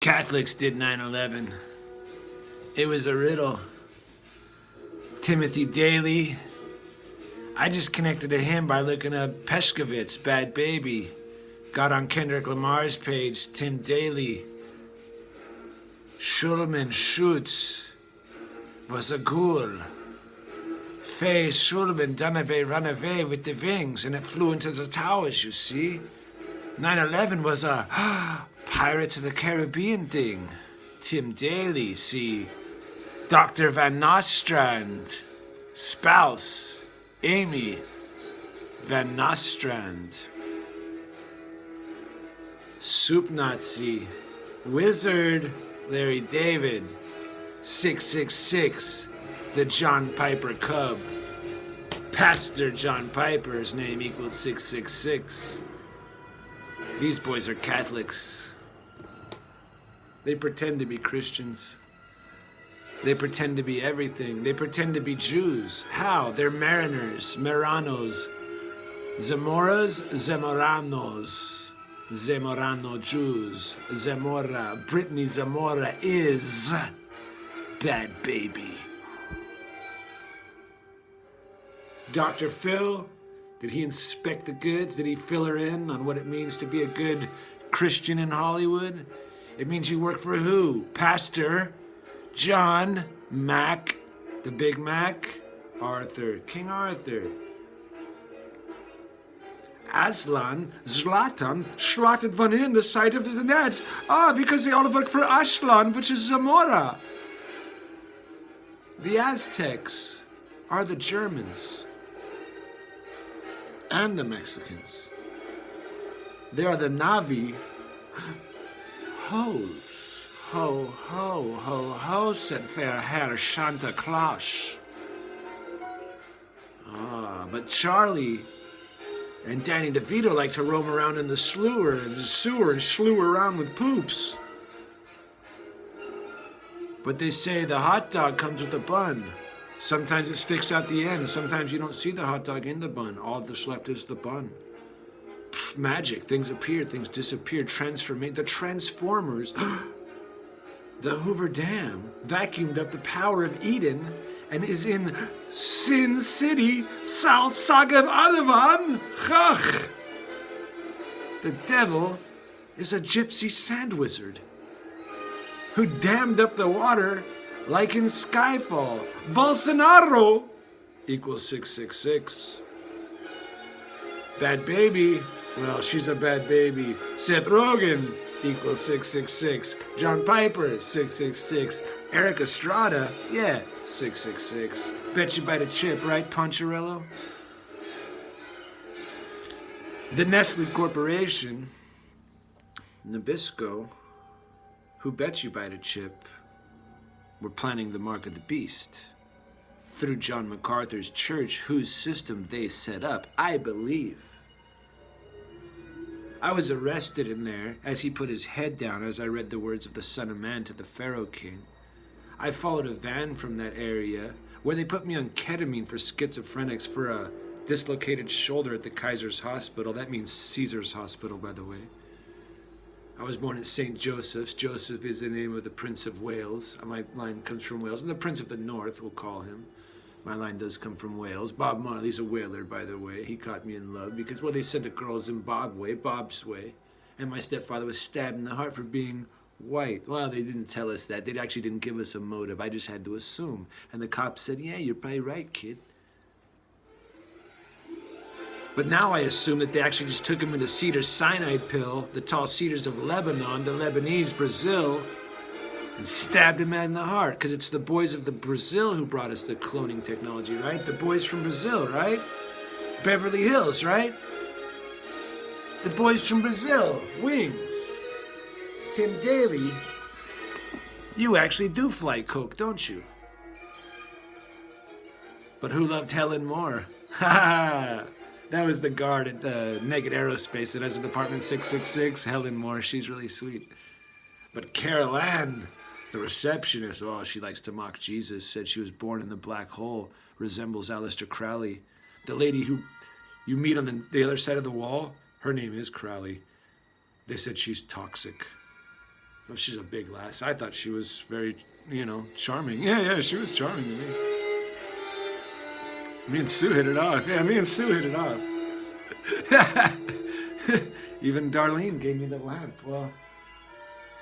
Catholics did 9/11. It was a riddle. Timothy Daly. I just connected to him by looking up Peshkovitz, Bad Baby. Got on Kendrick Lamar's page, Tim Daly. Schulman Schutz was a ghoul. Faye Schulman done away, run away with the wings, and it flew into the towers, you see. 9/11 was a Pirates of the Caribbean thing. Tim Daly, see. Dr. Van Nostrand, spouse, Amy Van Nostrand. Soup Nazi, wizard, Larry David, 666, the John Piper Cub. Pastor John Piper's name equals 666. These boys are Catholics. They pretend to be Christians. They pretend to be everything. They pretend to be Jews. How? They're mariners, Marranos, Zamoras, ZAmorannos, Zamorano Jews, Zamora. Brittany Zamora is Bad Baby. Dr. Phil, did he inspect the goods? Did he fill her in on what it means to be a good Christian in Hollywood? It means you work for who? Pastor John Mac, the Big Mac, Arthur, King Arthur. Aztlan, Zlatan, slotted one in the side of the net. Because they all work for Aztlan, which is Zamora. The Aztecs are the Germans and the Mexicans. They are the Navi. Hoes. Ho, ho, ho, ho, said fair Herr Santa Claus. But Charlie and Danny DeVito like to roam around in the sewer and slew around with poops. But they say the hot dog comes with a bun. Sometimes it sticks out the end. Sometimes you don't see the hot dog in the bun. All that's left is the bun. Magic. Things appear, things disappear. Transformation. The Transformers. The Hoover Dam vacuumed up the power of Eden and is in Sin City, Salsaga of Adavan. Chach. The devil is a gypsy sand wizard who dammed up the water like in Skyfall. Balsanaro equals 666. Bad Baby, well, she's a bad baby. Seth Rogen equals 666. John Piper, 666. Eric Estrada, yeah, 666. Bet you bite a chip, right, Poncherello? The Nestle Corporation, Nabisco, who bet you bite a chip, were planning the mark of the beast through John MacArthur's church, whose system they set up, I believe. I was arrested in there as he put his head down as I read the words of the Son of Man to the Pharaoh King. I followed a van from that area where they put me on ketamine for schizophrenics for a dislocated shoulder at the Kaiser's Hospital. That means Caesar's Hospital, by the way. I was born at St. Joseph's. Joseph is the name of the Prince of Wales. My line comes from Wales. And the Prince of the North, we'll call him. My line does come from Wales. Bob Marley's a whaler, by the way. He caught me in love because, well, they sent a girl Zimbabwe, Bob's way. And my stepfather was stabbed in the heart for being white. Well, they didn't tell us that. They actually didn't give us a motive. I just had to assume. And the cops said, yeah, you're probably right, kid. But now I assume that they actually just took him with a cedar cyanide pill, the tall cedars of Lebanon to Lebanese, Brazil, and stabbed him in the heart, because it's the boys of the Brazil who brought us the cloning technology, right? The boys from Brazil, right? Beverly Hills, right? The boys from Brazil, Wings. Tim Daly, you actually do fly coke, don't you? But who loved Helen more? Ha ha! That was the guard at Naked Aerospace that has a Department 666, Helen Moore. She's really sweet. But Carol Ann, the receptionist, oh, she likes to mock Jesus, said she was born in the black hole, resembles Aleister Crowley. The lady who you meet on the other side of the wall, her name is Crowley. They said she's toxic. Well, she's a big lass. I thought she was very, charming. Yeah, she was charming to me. Me and Sue hit it off. Yeah, me and Sue hit it off. Even Darlene gave me the lamp. Well,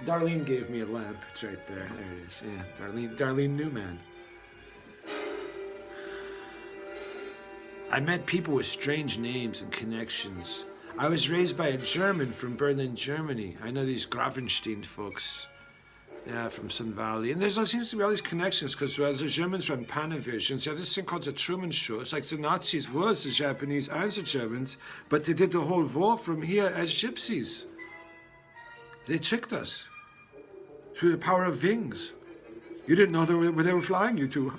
Darlene gave me a lamp. It's right there. There it is. Yeah, Darlene Newman. I met people with strange names and connections. I was raised by a German from Berlin, Germany. I know these Grafenstein folks. Yeah, from Sun Valley. And there seems to be all these connections because the Germans run Panavisions. They have this thing called the Truman Show. It's like the Nazis was the Japanese and the Germans, but they did the whole war from here as gypsies. They tricked us through the power of wings. You didn't know where they were flying you to.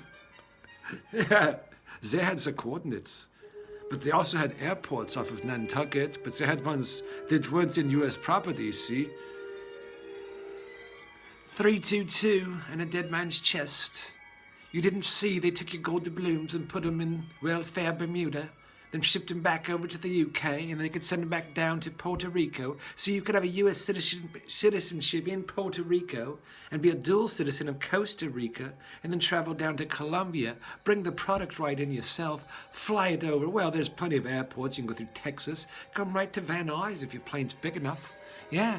Yeah, they had the coordinates. But they also had airports off of Nantucket, but they had ones that weren't in U.S. property, see? 322 and a dead man's chest. You didn't see they took your gold doubloons and put them in, well, fair Bermuda, then shipped them back over to the UK, and they could send them back down to Puerto Rico, so you could have a U.S. citizenship in Puerto Rico and be a dual citizen of Costa Rica, and then travel down to Colombia, bring the product right in yourself, fly it over. Well, there's plenty of airports. You can go through Texas, come right to Van Nuys if your plane's big enough. Yeah.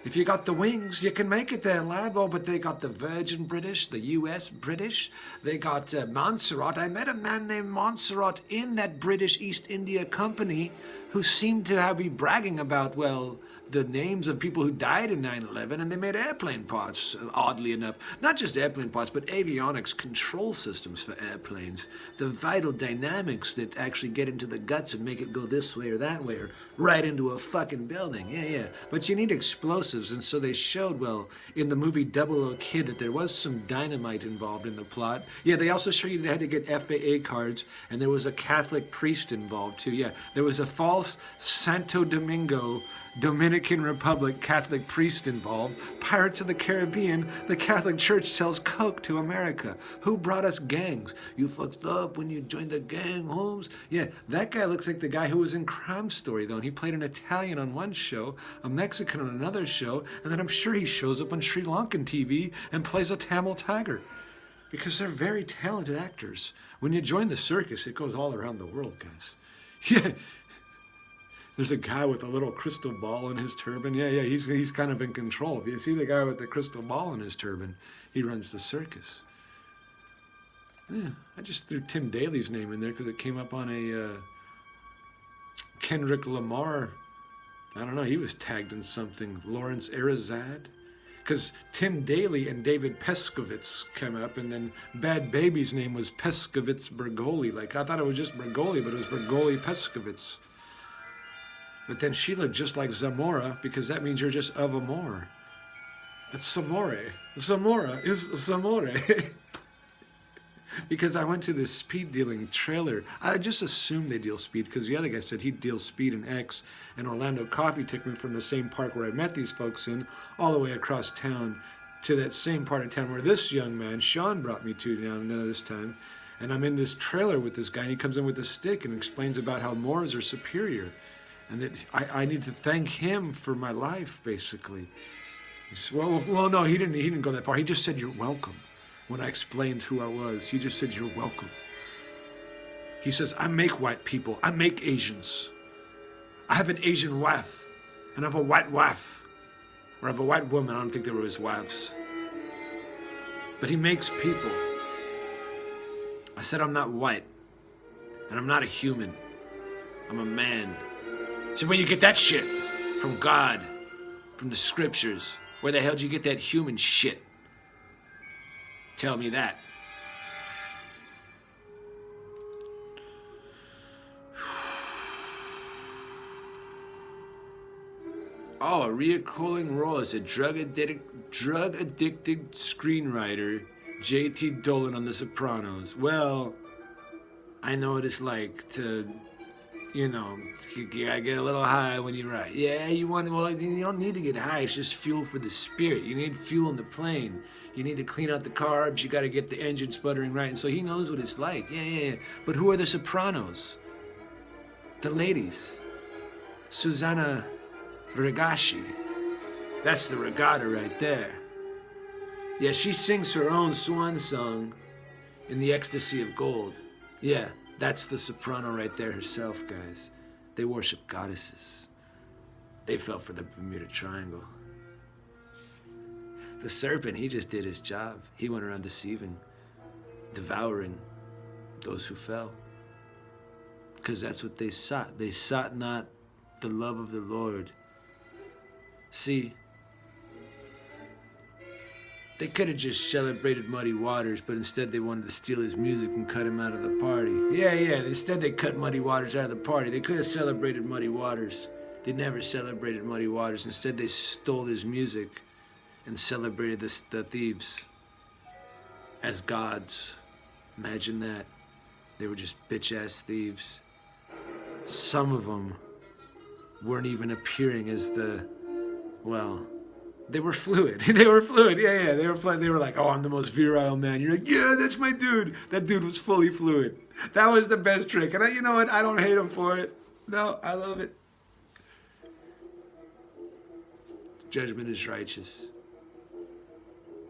If you got the wings, you can make it there, lad. Oh, but they got the Virgin British, the U.S. British. They got Montserrat. I met a man named Montserrat in that British East India Company who seemed to be bragging about, well, the names of people who died in 9/11, and they made airplane parts, oddly enough. Not just airplane parts, but avionics control systems for airplanes. The vital dynamics that actually get into the guts and make it go this way or that way, or right into a fucking building. Yeah. But you need explosives, and so they showed, well, in the movie Double O Kid, that there was some dynamite involved in the plot. Yeah, they also show you they had to get FAA cards, and there was a Catholic priest involved, too. Yeah, there was a false Santo Domingo Dominican Republic Catholic priest involved. Pirates of the Caribbean, the Catholic Church sells coke to America. Who brought us gangs? You fucked up when you joined the gang, Holmes? Yeah, that guy looks like the guy who was in Crime Story, though. And he played an Italian on one show, a Mexican on another show, and then I'm sure he shows up on Sri Lankan TV and plays a Tamil tiger. Because they're very talented actors. When you join the circus, it goes all around the world, guys. Yeah. There's a guy with a little crystal ball in his turban. Yeah, he's kind of in control. If you see the guy with the crystal ball in his turban, he runs the circus. Yeah, I just threw Tim Daly's name in there because it came up on a Kendrick Lamar. I don't know, he was tagged in something. Lawrence Arizad. Because Tim Daly and David Peskovitz came up, and then Bad Baby's name was Peskovitz Bergoli. Like, I thought it was just Bergoli, but it was Bergoli Peskovitz. But then she looked just like Zamora, because that means you're just of Amor. It's Zamore. Zamora is Zamore. Because I went to this speed dealing trailer. I just assumed they deal speed, because the other guy said he'd deal speed in X, and Orlando Coffee took me from the same park where I met these folks in, all the way across town to that same part of town where this young man, Sean, brought me to down this time. And I'm in this trailer with this guy, and he comes in with a stick and explains about how Moors are superior. And that I need to thank him for my life, basically. He said, well, no, he didn't go that far. He just said, you're welcome. When I explained who I was, he just said, you're welcome. He says, I make white people. I make Asians. I have an Asian wife, and I have a white wife. Or I have a white woman. I don't think they were his wives. But he makes people. I said, I'm not white, and I'm not a human. I'm a man. So where you get that shit? From God, from the scriptures. Where the hell did you get that human shit? Tell me that. Oh, Aria Colin Ross, a drug-addicted screenwriter, J.T. Dolan on The Sopranos. Well, I know what it's like to... You know, you gotta get a little high when you write. Yeah, you don't need to get high. It's just fuel for the spirit. You need fuel in the plane. You need to clean out the carbs. You gotta get the engine sputtering right. And so he knows what it's like. Yeah. But who are the Sopranos? The ladies. Susanna Regashi. That's the regatta right there. Yeah, she sings her own swan song in the ecstasy of gold. Yeah, that's the soprano right there herself, guys. They worship goddesses. They fell for the Bermuda Triangle. The serpent, he just did his job. He went around deceiving, devouring those who fell. Because that's what they sought. They sought not the love of the Lord. See, they could have just celebrated Muddy Waters, but instead they wanted to steal his music and cut him out of the party. Yeah, instead they cut Muddy Waters out of the party. They could have celebrated Muddy Waters. They never celebrated Muddy Waters. Instead they stole his music and celebrated the thieves as gods. Imagine that. They were just bitch-ass thieves. Some of them weren't even appearing as they were fluid. They were fluid. Yeah. They were like, oh, I'm the most virile man. You're like, yeah, that's my dude. That dude was fully fluid. That was the best trick. And you know what? I don't hate him for it. No, I love it. Judgment is righteous.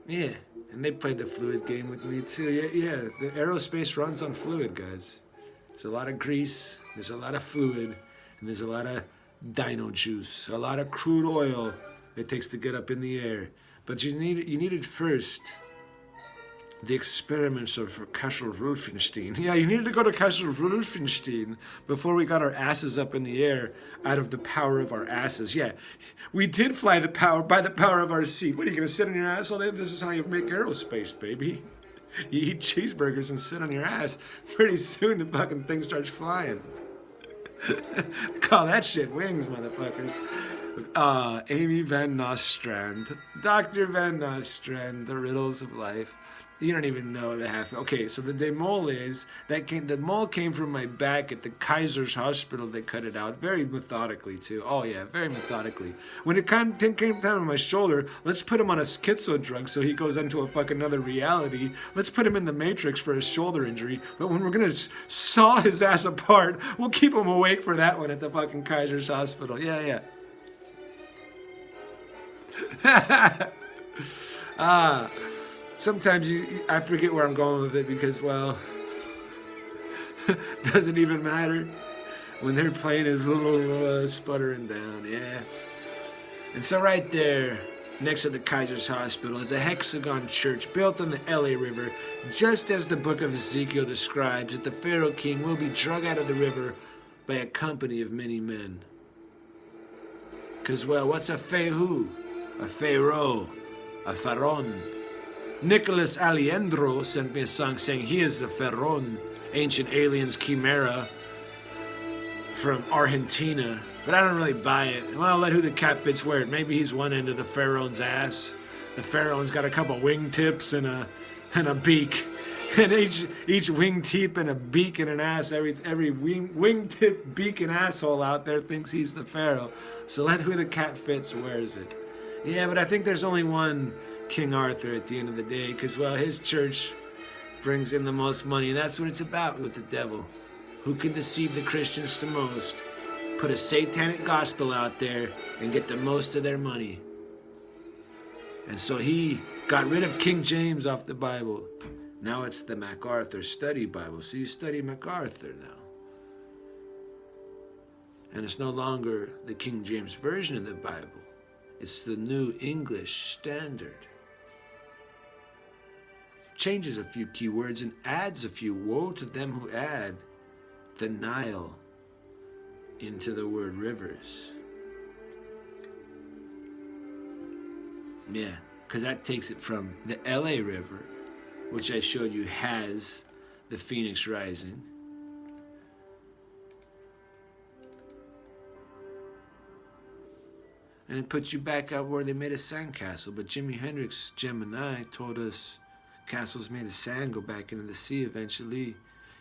Yeah, and they played the fluid game with me too. Yeah. The aerospace runs on fluid, guys. There's a lot of grease, there's a lot of fluid, and there's a lot of dino juice, a lot of crude oil it takes to get up in the air. But you needed first the experiments of Castle Wolfenstein. Yeah, you needed to go to Castle Wolfenstein before we got our asses up in the air out of the power of our asses. Yeah, we did fly by the power of our seat. What, are you going to sit on your ass all day? This is how you make aerospace, baby. You eat cheeseburgers and sit on your ass. Pretty soon the fucking thing starts flying. Call that shit wings, motherfuckers. Amy Van Nostrand. Dr. Van Nostrand, the riddles of life. You don't even know the half. Okay, so the mole is, the mole came from my back at the Kaiser's Hospital. They cut it out very methodically too. Oh yeah, very methodically. When it came down on my shoulder, let's put him on a schizo drug so he goes into a fucking another reality. Let's put him in the Matrix for his shoulder injury. But when we're gonna saw his ass apart, we'll keep him awake for that one at the fucking Kaiser's Hospital. Yeah. Sometimes I forget where I'm going with it because, well, doesn't even matter when they're playing his little sputtering down, yeah. And so right there, next to the Kaiser's Hospital, is a hexagon church built on the LA River, just as the book of Ezekiel describes that the Pharaoh king will be drug out of the river by a company of many men. Because, well, what's a Fehu? A Pharaoh, a Pharaon. Nicholas Aliendro sent me a song saying he is a Pharaon, ancient aliens chimera from Argentina. But I don't really buy it. Well, let who the cat fits wear it. Maybe he's one end of the Pharaoh's ass. The Pharaoh's got a couple wingtips and a beak. And each wingtip and a beak and an ass, every wingtip, beak, and asshole out there thinks he's the Pharaoh. So let who the cat fits wears it. Yeah, but I think there's only one King Arthur at the end of the day, because, well, his church brings in the most money, and that's what it's about with the devil. Who can deceive the Christians the most, put a satanic gospel out there, and get the most of their money. And so he got rid of King James off the Bible. Now it's the MacArthur Study Bible, so you study MacArthur now. And it's no longer the King James Version of the Bible. It's the New English Standard. Changes a few key words and adds a few. Woe to them who add the Nile into the word rivers. Yeah, because that takes it from the LA River, which I showed you has the Phoenix Rising, and it puts you back out where they made a sandcastle. But Jimi Hendrix, Gemini, told us castles made of sand go back into the sea eventually.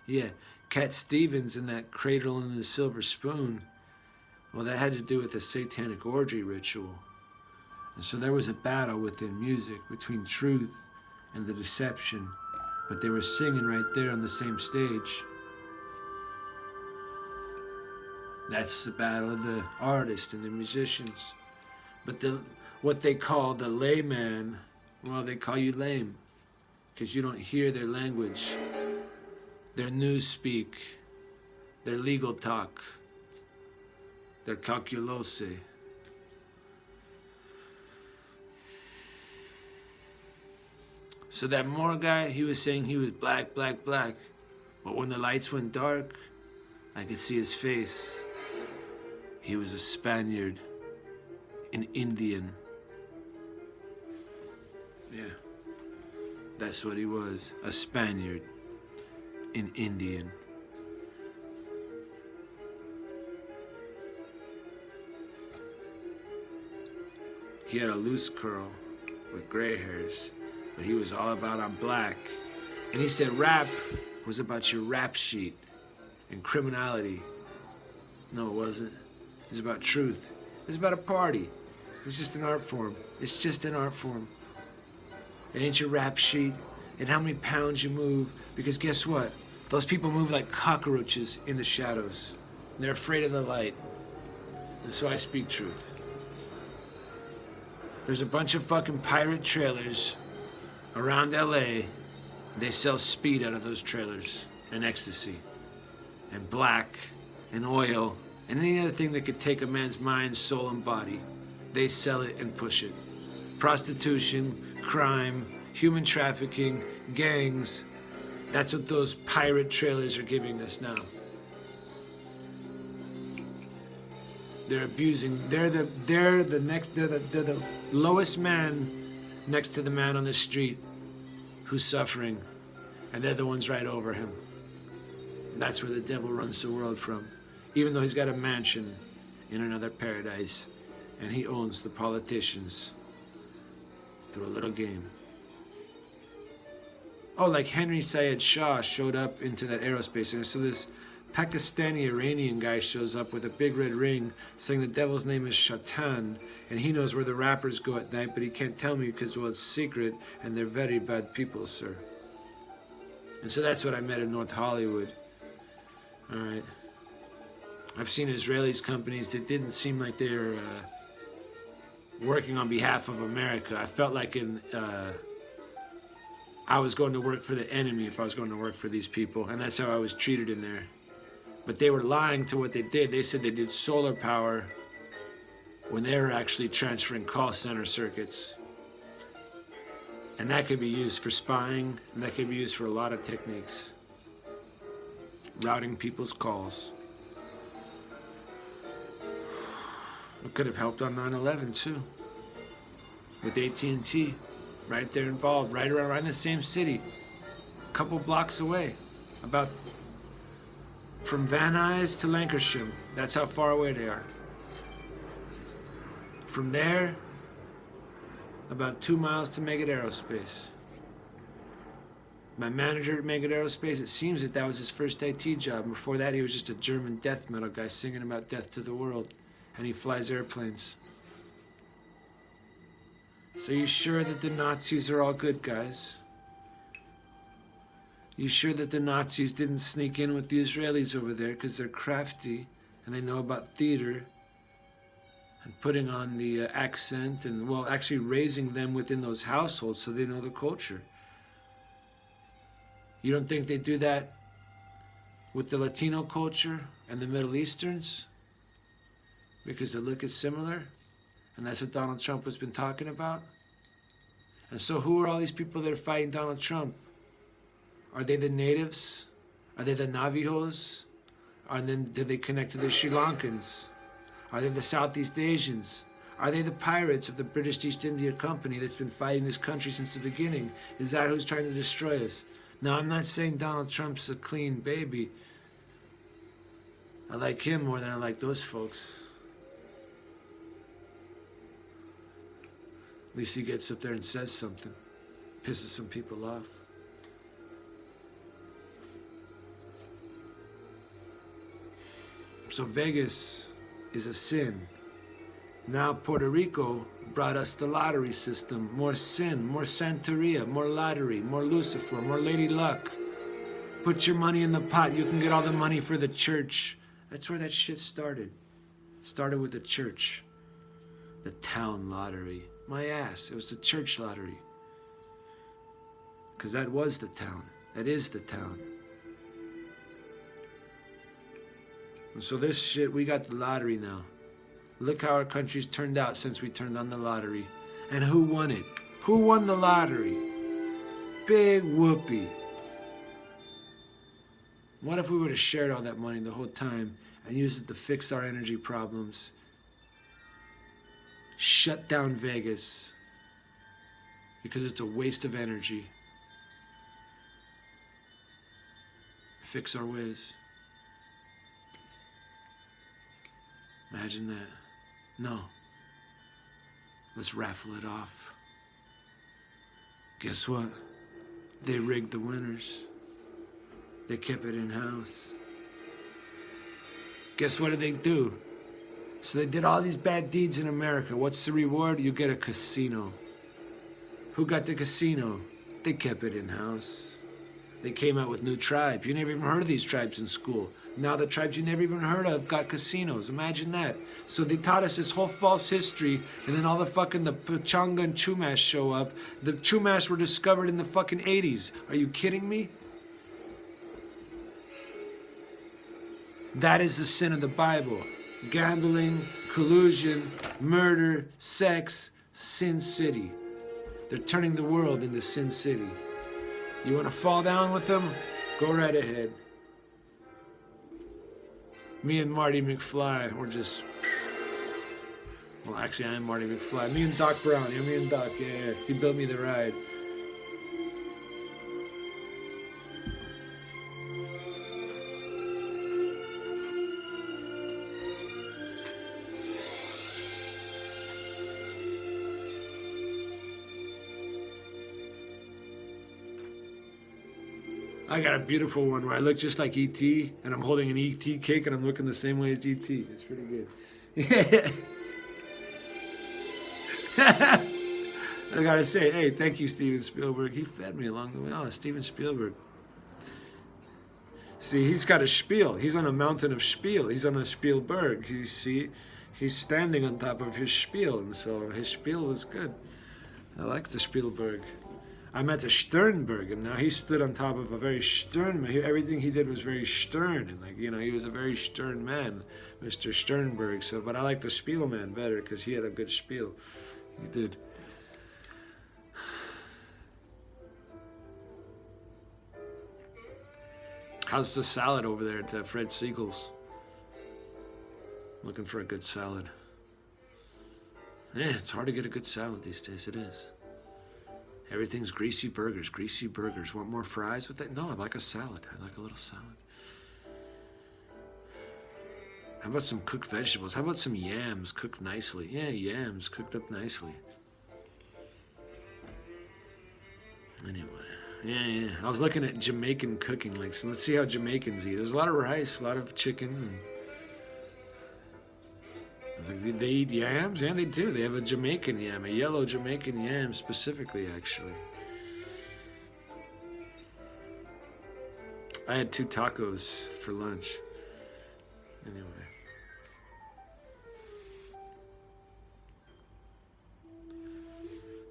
Yeah, Cat Stevens and that cradle and the silver spoon, well, that had to do with a satanic orgy ritual. And so there was a battle within music between truth and the deception, but they were singing right there on the same stage. That's the battle of the artists and the musicians. But what they call the layman, well, they call you lame because you don't hear their language, their news speak, their legal talk, their calculose. So that Moor guy, he was saying he was black, black, black. But when the lights went dark, I could see his face. He was a Spaniard, an Indian. Yeah, that's what he was, a Spaniard, an Indian. He had a loose curl with gray hairs, but he was all about I'm black. And he said rap was about your rap sheet and criminality. No, it wasn't. It was about truth. It was about a party. It's just an art form. It's just an art form. It ain't your rap sheet and how many pounds you move, because guess what? Those people move like cockroaches in the shadows. They're afraid of the light. And so I speak truth. There's a bunch of fucking pirate trailers around LA. They sell speed out of those trailers, and ecstasy, and black, and oil, and any other thing that could take a man's mind, soul, and body. They sell it and push it. Prostitution, crime, human trafficking, gangs. That's what those pirate trailers are giving us now. They're abusing. They're the lowest man next to the man on the street who's suffering, and they're the ones right over him. That's where the devil runs the world from, even though he's got a mansion in another paradise, and he owns the politicians through a little game. Oh, like Henry Syed Shah showed up into that aerospace center. So this Pakistani Iranian guy shows up with a big red ring saying the devil's name is Zlatan, and he knows where the rappers go at night, but he can't tell me because, well, it's secret, and they're very bad people, sir. And so that's what I met in North Hollywood. All right. I've seen Israelis companies that didn't seem like they were working on behalf of America. I felt like I was going to work for the enemy if I was going to work for these people, and that's how I was treated in there. But they were lying to what they did. They said they did solar power when they were actually transferring call center circuits. And that could be used for spying, and that could be used for a lot of techniques. Routing people's calls. It could have helped on 9/11 too. With AT&T, right there involved, right around the same city, a couple blocks away, about from Van Nuys to Lancashire. That's how far away they are. From there, about 2 miles to Megad Aerospace. My manager at Megad Aerospace, it seems that was his first IT job. Before that, he was just a German death metal guy singing about death to the world. And he flies airplanes. So you sure that the Nazis are all good guys? You sure that the Nazis didn't sneak in with the Israelis over there because they're crafty and they know about theater and putting on the accent and, well, actually raising them within those households so they know the culture? You don't think they do that with the Latino culture and the Middle Easterns? Because the look is similar, and that's what Donald Trump has been talking about. And so who are all these people that are fighting Donald Trump? Are they the natives? Are they the Navajos? And then do they connect to the Sri Lankans? Are they the Southeast Asians? Are they the pirates of the British East India Company that's been fighting this country since the beginning? Is that who's trying to destroy us? Now, I'm not saying Donald Trump's a clean baby. I like him more than I like those folks. At least he gets up there and says something. Pisses some people off. So Vegas is a sin. Now Puerto Rico brought us the lottery system. More sin, more Santeria, more lottery, more Lucifer, more Lady Luck. Put your money in the pot. You can get all the money for the church. That's where that shit started. Started with the church. The town lottery. My ass. It was the church lottery. Because that was the town. That is the town. And so this shit, we got the lottery now. Look how our country's turned out since we turned on the lottery. And who won it? Who won the lottery? Big whoopee. What if we would have shared all that money the whole time and used it to fix our energy problems? Shut down Vegas because it's a waste of energy. Fix our ways. Imagine that. No. Let's raffle it off. Guess what? They rigged the winners. They kept it in-house. Guess what did they do? So they did all these bad deeds in America. What's the reward? You get a casino. Who got the casino? They kept it in-house. They came out with new tribes. You never even heard of these tribes in school. Now the tribes you never even heard of got casinos. Imagine that. So they taught us this whole false history, and then all the fucking the Pachanga and Chumash show up. The Chumash were discovered in the fucking 80s. Are you kidding me? That is the sin of the Bible. Gambling, collusion, murder, sex, Sin City. They're turning the world into Sin City. You want to fall down with them? Go right ahead. Me and Marty McFly, we're just... Well, actually, I am Marty McFly. Me and Doc Brown. Yeah, me and Doc. Yeah. He built me the ride. I got a beautiful one where I look just like E.T. and I'm holding an E.T. cake and I'm looking the same way as E.T. It's pretty good. Yeah. I gotta say, hey, thank you, Steven Spielberg. He fed me along the way. Oh, Steven Spielberg. See, he's got a spiel. He's on a mountain of spiel. He's on a Spielberg. You see, he's standing on top of his spiel, and so his spiel was good. I like the Spielberg. I met the Sternberg, and now he stood on top of a very stern man. Everything he did was very stern, and like, you know, he was a very stern man, Mr. Sternberg. So, but I like the Spielman better because he had a good spiel. He did. How's the salad over there at Fred Siegel's? Looking for a good salad. Yeah, it's hard to get a good salad these days. It is. Everything's greasy burgers, greasy burgers. Want more fries with that? No, I like a salad. I like a little salad. How about some cooked vegetables? How about some yams cooked nicely? Yeah, yams cooked up nicely. Anyway, yeah. I was looking at Jamaican cooking. Like, so let's see how Jamaicans eat. There's a lot of rice, a lot of chicken. And I was like, they eat yams? Yeah, they do. They have a Jamaican yam, a yellow Jamaican yam specifically, actually. I had 2 tacos for lunch. Anyway.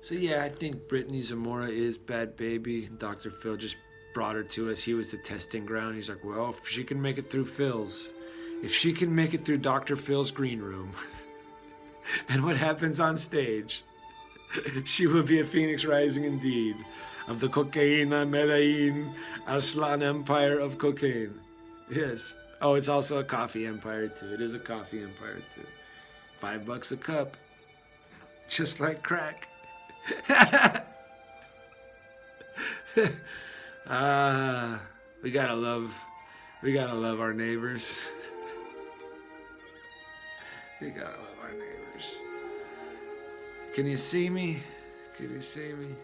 So yeah, I think Brittany Zamora is bad baby. Dr. Phil just brought her to us. He was the testing ground. He's like, well, if she can make it through Phil's, if she can make it through Dr. Phil's green room, and what happens on stage, she will be a phoenix rising indeed of the Cocaina Medellin Aztlan empire of cocaine. Yes. Oh, it's also a coffee empire too. It is a coffee empire too. $5 a cup. Just like crack. We gotta love our neighbors. We gotta love our neighbors. Can you see me? Can you see me?